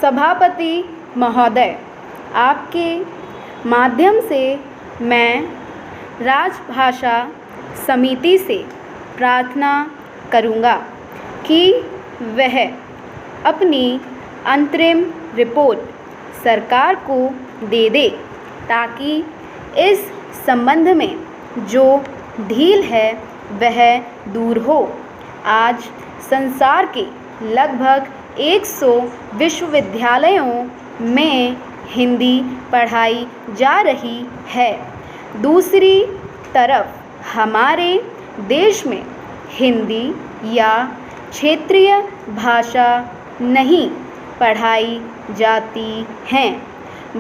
सभापति महोदय, आपके माध्यम से मैं राजभाषा समिति से प्रार्थना करूँगा कि वह अपनी अंतरिम रिपोर्ट सरकार को दे दे, ताकि इस संबंध में जो ढील है वह दूर हो। आज संसार के लगभग 100 विश्वविद्यालयों में हिंदी पढ़ाई जा रही है। दूसरी तरफ हमारे देश में हिंदी या क्षेत्रीय भाषा नहीं पढ़ाई जाती हैं।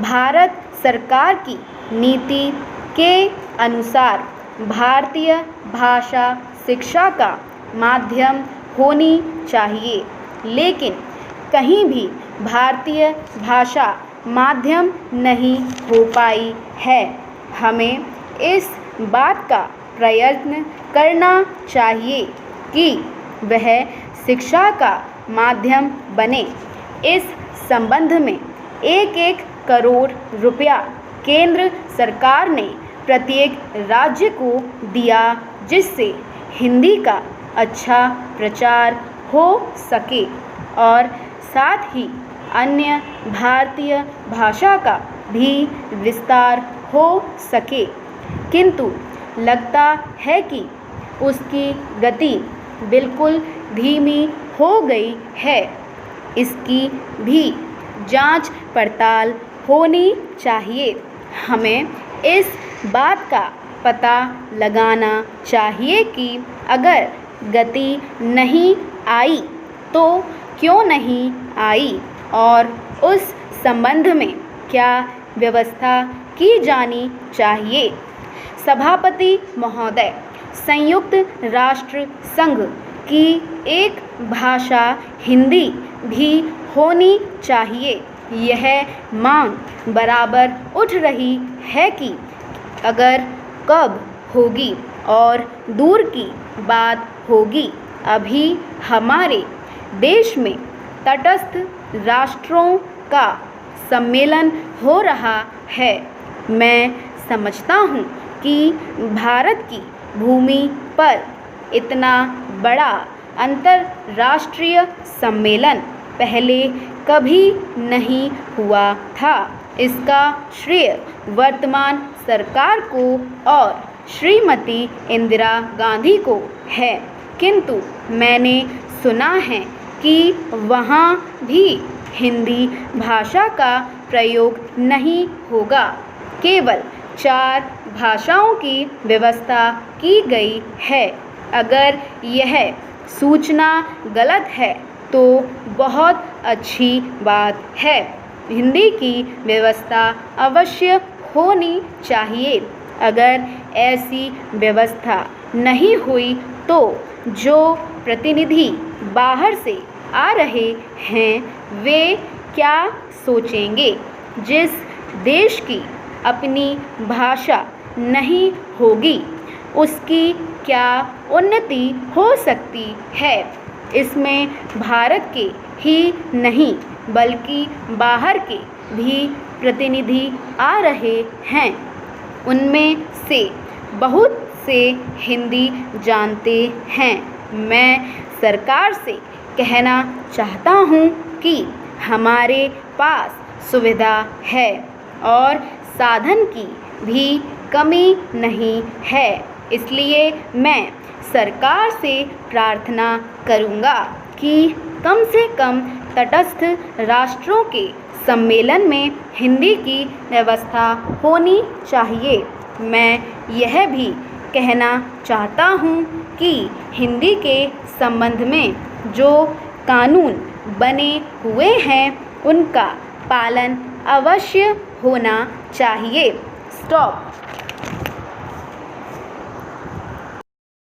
भारत सरकार की नीति के अनुसार भारतीय भाषा शिक्षा का माध्यम होनी चाहिए, लेकिन कहीं भी भारतीय भाषा माध्यम नहीं हो पाई है। हमें इस बात का प्रयत्न करना चाहिए कि वह शिक्षा का माध्यम बने। इस संबंध में 1-1 करोड़ रुपया केंद्र सरकार ने प्रत्येक राज्य को दिया, जिससे हिंदी का अच्छा प्रचार हो सके और साथ ही अन्य भारतीय भाषा का भी विस्तार हो सके। किंतु लगता है कि उसकी गति बिल्कुल धीमी हो गई है। इसकी भी जांच पड़ताल होनी चाहिए। हमें इस बात का पता लगाना चाहिए कि अगर गति नहीं आई तो क्यों नहीं आई और उस संबंध में क्या व्यवस्था की जानी चाहिए। सभापति महोदय, संयुक्त राष्ट्र संघ की एक भाषा हिंदी भी होनी चाहिए। यह मांग बराबर उठ रही है कि अगर कब होगी और दूर की बात होगी। अभी हमारे देश में तटस्थ राष्ट्रों का सम्मेलन हो रहा है। मैं समझता हूँ कि भारत की भूमि पर इतना बड़ा अंतर्राष्ट्रीय सम्मेलन पहले कभी नहीं हुआ था। इसका श्रेय वर्तमान सरकार को और श्रीमती इंदिरा गांधी को है। किंतु मैंने सुना है कि वहाँ भी हिंदी भाषा का प्रयोग नहीं होगा। केवल 4 भाषाओं की व्यवस्था की गई है। अगर यह सूचना गलत है तो बहुत अच्छी बात है। हिंदी की व्यवस्था अवश्य होनी चाहिए। अगर ऐसी व्यवस्था नहीं हुई तो जो प्रतिनिधि बाहर से आ रहे हैं वे क्या सोचेंगे। जिस देश की अपनी भाषा नहीं होगी उसकी क्या उन्नति हो सकती है। इसमें भारत के ही नहीं बल्कि बाहर के भी प्रतिनिधि आ रहे हैं। उनमें से बहुत से हिंदी जानते हैं। मैं सरकार से कहना चाहता हूँ कि हमारे पास सुविधा है और साधन की भी कमी नहीं है। इसलिए मैं सरकार से प्रार्थना करूँगा कि कम से कम तटस्थ राष्ट्रों के सम्मेलन में हिंदी की व्यवस्था होनी चाहिए। मैं यह भी कहना चाहता हूँ कि हिंदी के संबंध में जो कानून बने हुए हैं उनका पालन अवश्य होना चाहिए। स्टॉप।